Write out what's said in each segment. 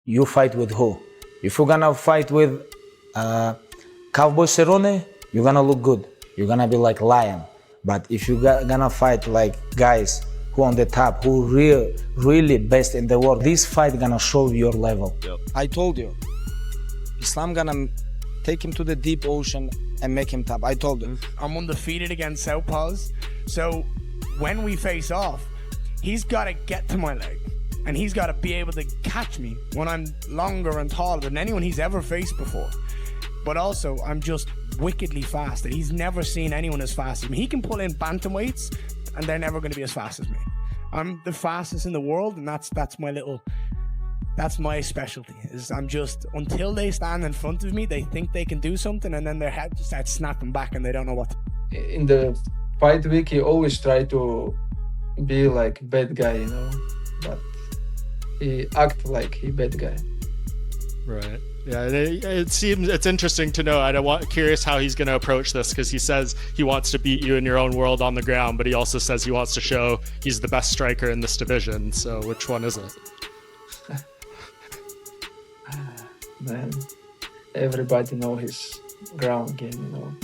you fight with who. If you're gonna fight with Cowboy Cerrone, you're gonna look good. You're gonna be like lion. But if you're gonna fight like guys who on the top, who really best in the world, this fight gonna show your level. Yep. I told you, Islam gonna take him to the deep ocean and make him top. I told him. I'm undefeated against southpaws, so when we face off, he's got to get to my leg, and he's got to be able to catch me when I'm longer and taller than anyone he's ever faced before. But also, I'm just wickedly fast. He's never seen anyone as fast as me. He can pull in bantamweights, and they're never going to be as fast as me. I'm the fastest in the world, and that's my specialty. Is I'm just, until they stand in front of me, they think they can do something, and then their head just starts snapping back, and they don't know what to. In the fight week, he always try to be like bad guy, you know, but he act like he bad guy. Right. Yeah, it seems it's interesting to know. Curious how he's going to approach this, because he says he wants to beat you in your own world on the ground, but he also says he wants to show he's the best striker in this division. So which one is it? Man, everybody know his ground game, you know.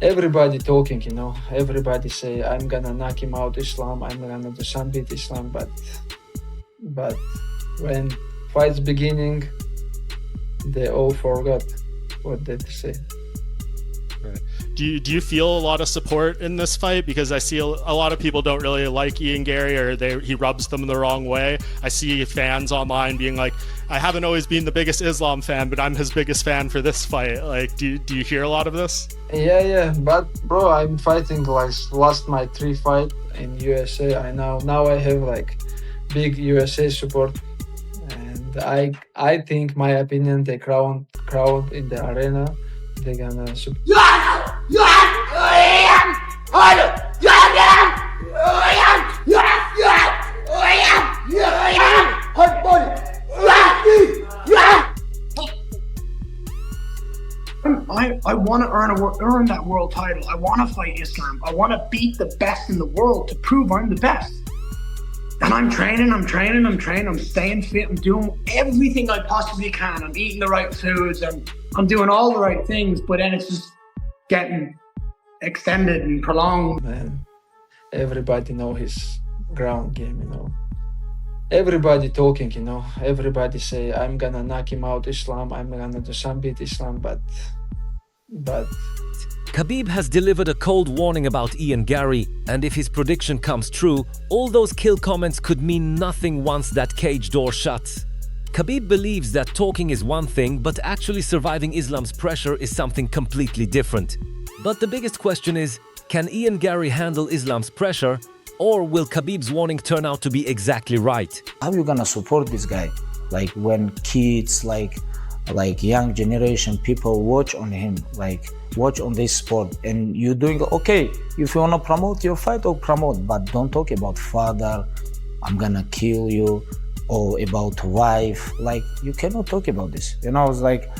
Everybody talking, you know. Everybody say, I'm gonna knock him out, Islam. I'm gonna do some beat Islam, but when fight's beginning, they all forgot what they say. Right. Do you feel a lot of support in this fight? Because I see a lot of people don't really like Ian Garry, or he rubs them the wrong way. I see fans online being like, I haven't always been the biggest Islam fan, but I'm his biggest fan for this fight. Like, do you hear a lot of this? Yeah, but bro, I'm fighting like lost my 3 fight in USA. Now I have like big USA support, and I think, my opinion, the crowd in the arena, they're gonna support. I want to earn that world title. I want to fight Islam. I want to beat the best in the world to prove I'm the best. And I'm training, I'm staying fit, I'm doing everything I possibly can. I'm eating the right foods, I'm doing all the right things, but then it's just getting extended and prolonged. Man, everybody know his ground game, you know. Everybody talking, you know. Everybody say, I'm gonna knock him out, Islam. I'm gonna do some beat Islam, but Khabib has delivered a cold warning about Ian Garry, and if his prediction comes true, all those kill comments could mean nothing once that cage door shuts. Khabib believes that talking is one thing, but actually surviving Islam's pressure is something completely different. But the biggest question is, can Ian Garry handle Islam's pressure, or will Khabib's warning turn out to be exactly right? How you gonna support this guy? Like when kids, like young generation people watch on him, like watch on this sport, and you're doing okay. If you wanna promote your fight, or promote, but don't talk about father, I'm gonna kill you, or about wife. Like, you cannot talk about this. You know, it's like,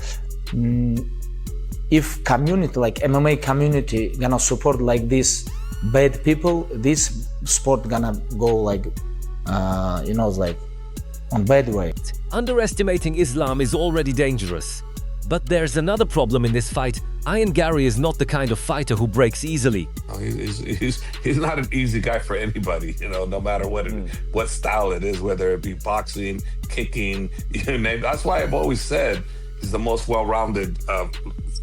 if community, like MMA community, gonna support like this bad people, this sport gonna go like, you know, it's like on bad way. Underestimating Islam is already dangerous. But there's another problem in this fight. Ian Garry is not the kind of fighter who breaks easily. Oh, he's not an easy guy for anybody, you know, no matter what style it is, whether it be boxing, kicking, you name. That's why I've always said he's the most well-rounded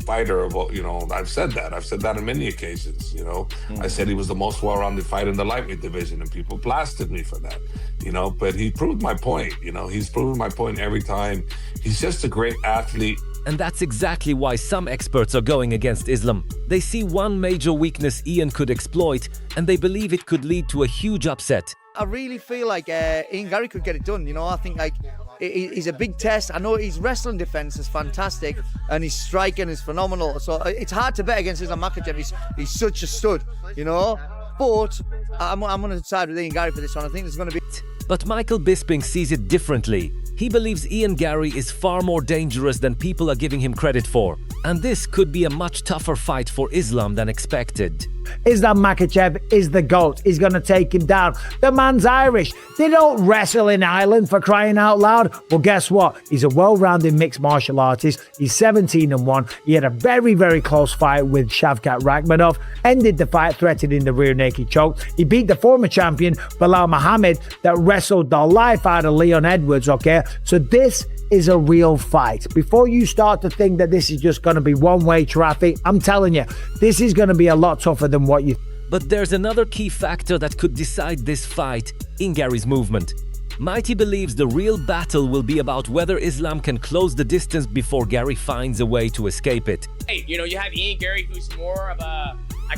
fighter of all, you know. I've said that on many occasions, you know. I said he was the most well-rounded fighter in the lightweight division, and people blasted me for that, you know. But he proved my point, you know. He's proven my point every time. He's just a great athlete. And that's exactly why some experts are going against Islam. They see one major weakness Ian could exploit, and they believe it could lead to a huge upset. I really feel like Ian Garry could get it done, you know. I think like he's a big test. I know his wrestling defense is fantastic, and his striking is phenomenal. So it's hard to bet against Islam Makhachev. He's such a stud, you know. But I'm going to side with Ian Garry for this one. I think there's going to be... But Michael Bisping sees it differently. He believes Ian Garry is far more dangerous than people are giving him credit for. And this could be a much tougher fight for Islam than expected. Islam Makhachev is the GOAT. He's going to take him down. The man's Irish. They don't wrestle in Ireland, for crying out loud. Well, guess what? He's a well-rounded mixed martial artist. He's 17-1. He had a very, very close fight with Shavkat Rakhmonov. Ended the fight threatening the rear naked choke. He beat the former champion, Bilal Muhammad, that wrestled the life out of Leon Edwards, okay? So this is a real fight. Before you start to think that this is just going to be one-way traffic, I'm telling you, this is going to be a lot tougher than what you... But there's another key factor that could decide this fight in Garry's movement. Mighty believes the real battle will be about whether Islam can close the distance before Garry finds a way to escape it. Hey, you know, you have Ian Garry, who's more of a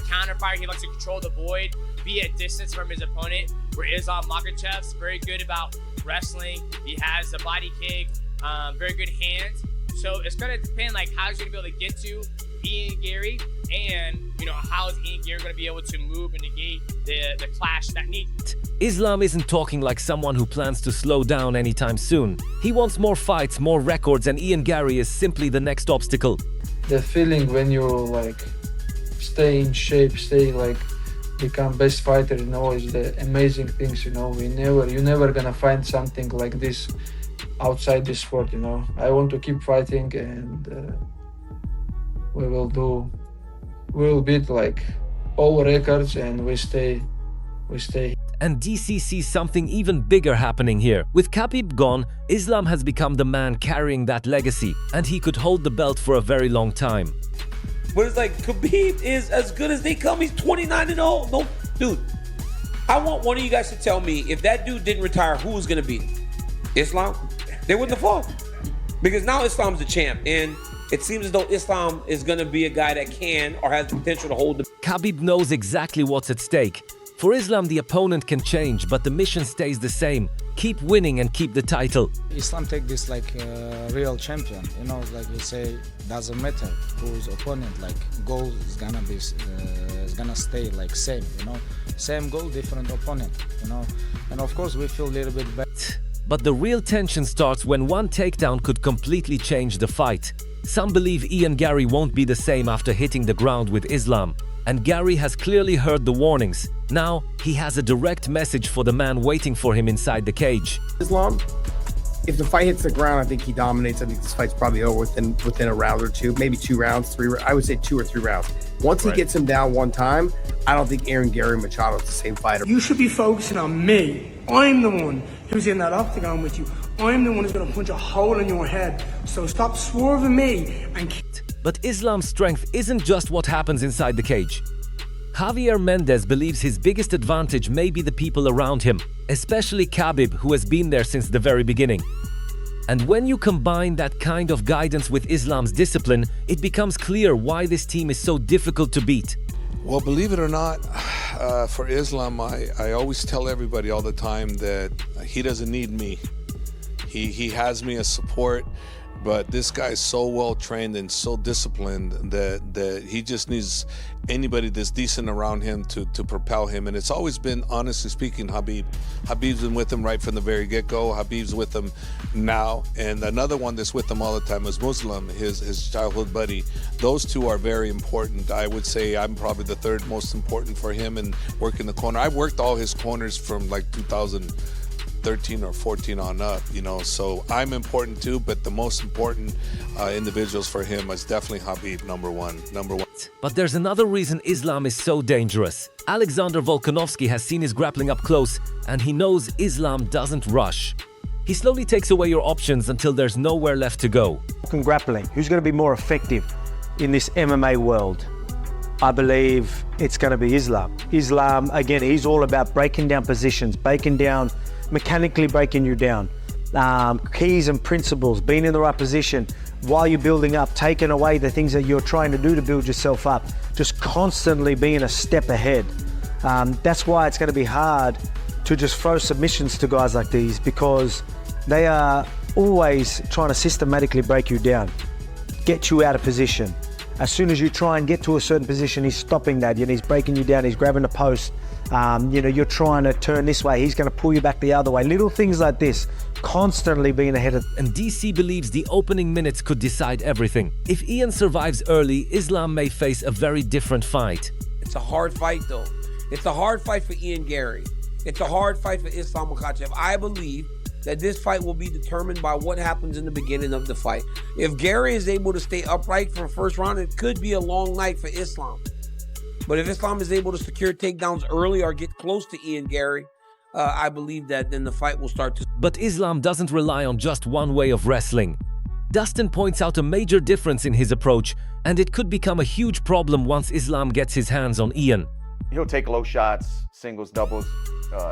counter fighter. He likes to control the void, be at distance from his opponent, where Islam Makhachev's very good about wrestling. He has a body kick, very good hands. So it's going to depend, like, how he's going to be able to get to Ian Garry, and, you know, how is Ian Garry going to be able to move and negate the clash that needs. Islam isn't talking like someone who plans to slow down anytime soon. He wants more fights, more records, and Ian Garry is simply the next obstacle. The feeling when you like stay in shape, become best fighter, you know, is the amazing things, you know. You're never gonna find something like this outside this sport, you know. I want to keep fighting, and we'll beat like all records, and we stay. And DC sees something even bigger happening here. With Khabib gone, Islam has become the man carrying that legacy, and he could hold the belt for a very long time. But it's like, Khabib is as good as they come. He's 29-0. No, dude, I want one of you guys to tell me, if that dude didn't retire, who was gonna beat him? Islam? They wouldn't have fought. Because now Islam's the champ, and it seems as though Islam is gonna be a guy that can or has the potential to hold the... Khabib knows exactly what's at stake. For Islam, the opponent can change, but the mission stays the same. Keep winning and keep the title. Islam take this like a real champion, you know, like you say, doesn't matter who's opponent, like goal is gonna be, is gonna stay like same, you know, same goal, different opponent, you know, and of course we feel a little bit better. But the real tension starts when one takedown could completely change the fight. Some believe Ian Garry won't be the same after hitting the ground with Islam. And Garry has clearly heard the warnings. Now, he has a direct message for the man waiting for him inside the cage. Islam, if the fight hits the ground, I think he dominates. I think this fight's probably over within a round or two, maybe 2 rounds, 3. I would say 2 or 3 rounds. Once he gets him down one time, I don't think Aaron Garry Machado is the same fighter. You should be focusing on me. I'm the one who's in that octagon with you. I'm the one who's going to punch a hole in your head. So stop swerving me and... But Islam's strength isn't just what happens inside the cage. Javier Mendez believes his biggest advantage may be the people around him, especially Khabib, who has been there since the very beginning. And when you combine that kind of guidance with Islam's discipline, it becomes clear why this team is so difficult to beat. Well, believe it or not, for Islam, I always tell everybody all the time that he doesn't need me. He has me as support. But this guy is so well trained and so disciplined that he just needs anybody that's decent around him to propel him. And it's always been, honestly speaking, Khabib. Khabib's been with him right from the very get-go. Khabib's with him now. And another one that's with him all the time is Muslim, his childhood buddy. Those two are very important. I would say I'm probably the 3rd most important for him in working the corner. I've worked all his corners from like 2013 or 14 on up, you know, so I'm important too, but the most important individuals for him is definitely Khabib, number one. But there's another reason Islam is so dangerous. Alexander Volkanovski has seen his grappling up close, and he knows Islam doesn't rush. He slowly takes away your options until there's nowhere left to go. Grappling, who's going to be more effective in this MMA world? I believe it's going to be Islam. Islam, again, he's all about breaking down positions, mechanically breaking you down. Keys and principles, being in the right position while you're building up, taking away the things that you're trying to do to build yourself up, just constantly being a step ahead. That's why it's going to be hard to just throw submissions to guys like these, because they are always trying to systematically break you down, get you out of position. As soon as you try and get to a certain position, he's stopping that, and he's breaking you down, he's grabbing the post, You're trying to turn this way, he's going to pull you back the other way. Little things like this, constantly being ahead of. And DC believes the opening minutes could decide everything. If Ian survives early, Islam may face a very different fight. It's a hard fight, though. It's a hard fight for Ian Garry. It's a hard fight for Islam Makhachev. I believe that this fight will be determined by what happens in the beginning of the fight. If Garry is able to stay upright from first round, it could be a long night for Islam. But if Islam is able to secure takedowns early or get close to Ian Garry, I believe that then the fight will start to... But Islam doesn't rely on just one way of wrestling. Dustin points out a major difference in his approach, and it could become a huge problem once Islam gets his hands on Ian. He'll take low shots, singles, doubles.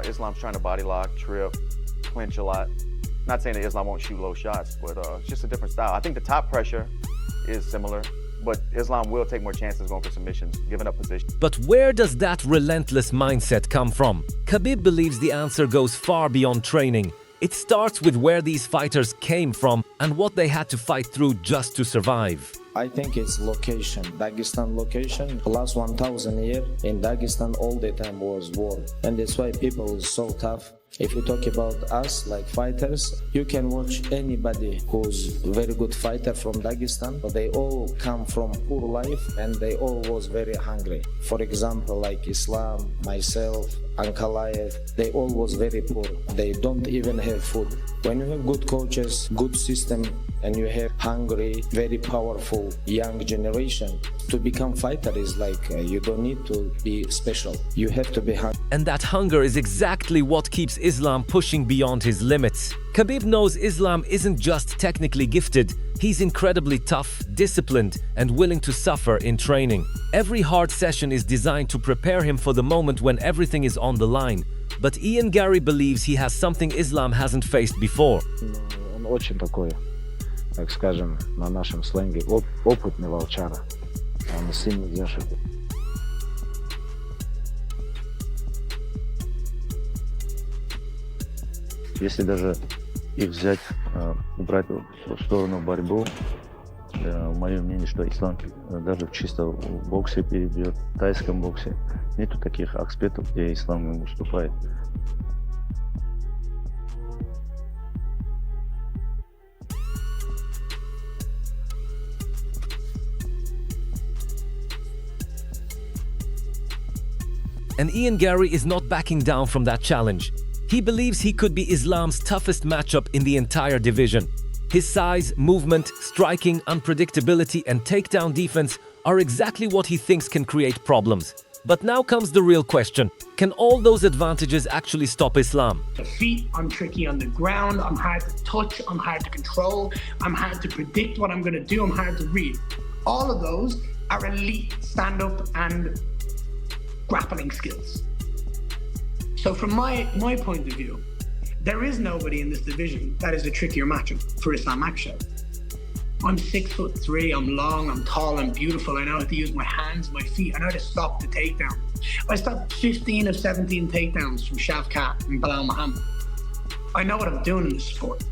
Islam's trying to body lock, trip, clinch a lot. Not saying that Islam won't shoot low shots, but it's just a different style. I think the top pressure is similar, but Islam will take more chances going for submissions, giving up position. But where does that relentless mindset come from? Khabib believes the answer goes far beyond training. It starts with where these fighters came from and what they had to fight through just to survive. I think it's location, Dagestan location. Last 1,000 years in Dagestan all the time was war. And that's why people is so tough. If you talk about us, like fighters, you can watch anybody who's a very good fighter from Dagestan. But they all come from poor life and they all was very hungry. For example, like Islam, myself, Ankalaev, they all was very poor. They don't even have food. When you have good coaches, good system, and you have hungry, very powerful young generation, to become fighter is like you don't need to be special. You have to be hungry. And that hunger is exactly what keeps Islam pushing beyond his limits. Khabib knows Islam isn't just technically gifted, he's incredibly tough, disciplined, and willing to suffer in training. Every hard session is designed to prepare him for the moment when everything is on the line. But Ian Garry believes he has something Islam hasn't faced before. Он очень такой, так скажем, на нашем сленге, опытный волчара. Он сильно держит. Если даже их взять, убрать в сторону борьбу, мое мнение, что Ислам даже в чисто в боксе перебьет, в тайском боксе. Нету таких аспектов, где Ислам ему уступает. And Ian Garry is not backing down from that challenge. He believes he could be Islam's toughest matchup in the entire division. His size, movement, striking, unpredictability, and takedown defense are exactly what he thinks can create problems. But now comes the real question. Can all those advantages actually stop Islam? The feet, I'm tricky on the ground, I'm hard to touch, I'm hard to control, I'm hard to predict what I'm going to do, I'm hard to read. All of those are elite stand-up and grappling skills. So from my point of view, there is nobody in this division that is a trickier matchup for Islam Makhachev. I'm 6'3", I'm long, I'm tall, I'm beautiful. I know how to use my hands, my feet. I know how to stop the takedown. I stopped 15 of 17 takedowns from Shavkat and Bilal Muhammad. I know what I'm doing in this sport.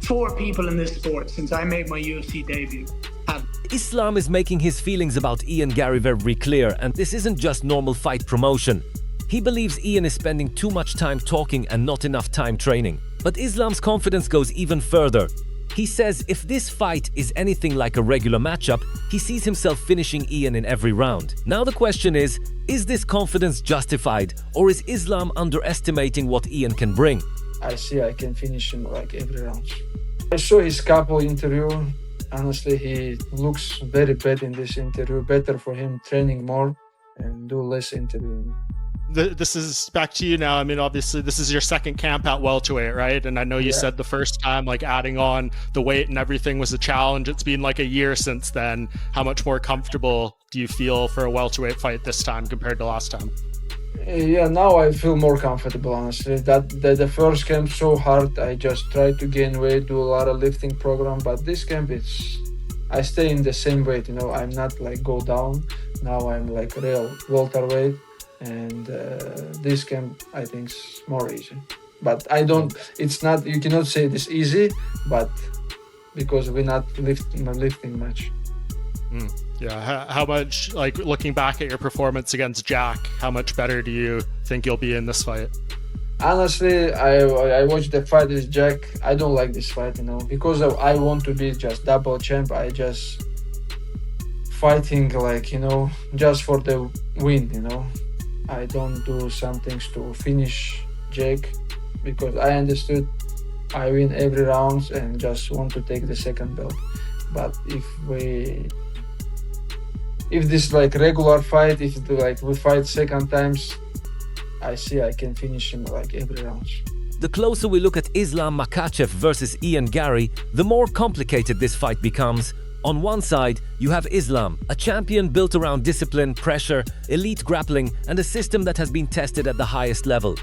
4 people in this sport since I made my UFC debut have. Islam is making his feelings about Ian Garry very clear, and this isn't just normal fight promotion. He believes Ian is spending too much time talking and not enough time training. But Islam's confidence goes even further. He says if this fight is anything like a regular matchup, he sees himself finishing Ian in every round. Now the question is this confidence justified, or is Islam underestimating what Ian can bring? I see I can finish him like every round. I saw his couple interview. Honestly, he looks very bad in this interview. Better for him training more and do less interviewing. This is back to you now. I mean, obviously, this is your second camp at welterweight, right? And I know you said the first time, like adding on the weight and everything was a challenge. It's been like a year since then. How much more comfortable do you feel for a welterweight fight this time compared to last time? Yeah, now I feel more comfortable, honestly. The first camp so hard. I just try to gain weight, do a lot of lifting program. But this camp, I stay in the same weight. You know, I'm not like go down. Now I'm like real welterweight. And this camp I think is more easy, but you cannot say this easy, but because we're not lifting much. Yeah, how much, like, looking back at your performance against Jack, how much better do you think you'll be in this fight? Honestly, I watched the fight with Jack. I don't like this fight, because I want to be just double champ. I just fighting like, just for the win, I don't do some things to finish Jack, because I understood I win every round and just want to take the second belt. But if this like regular fight, if we fight second times, I see I can finish him like every round. The closer we look at Islam Makhachev versus Ian Garry, the more complicated this fight becomes. On one side, you have Islam, a champion built around discipline, pressure, elite grappling, and a system that has been tested at the highest level.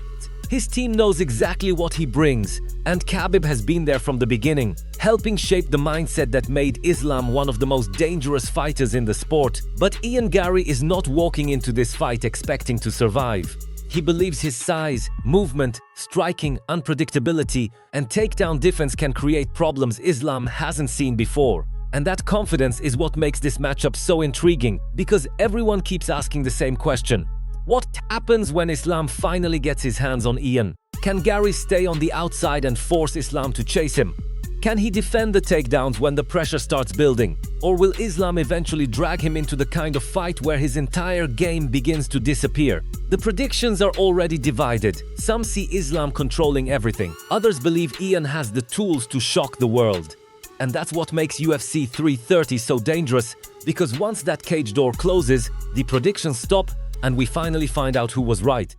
His team knows exactly what he brings, and Khabib has been there from the beginning, helping shape the mindset that made Islam one of the most dangerous fighters in the sport. But Ian Garry is not walking into this fight expecting to survive. He believes his size, movement, striking, unpredictability, and takedown defense can create problems Islam hasn't seen before. And that confidence is what makes this matchup so intriguing, because everyone keeps asking the same question. What happens when Islam finally gets his hands on Ian? Can Garry stay on the outside and force Islam to chase him? Can he defend the takedowns when the pressure starts building? Or will Islam eventually drag him into the kind of fight where his entire game begins to disappear? The predictions are already divided. Some see Islam controlling everything. Others believe Ian has the tools to shock the world. And that's what makes UFC 330 so dangerous, because once that cage door closes, the predictions stop and we finally find out who was right.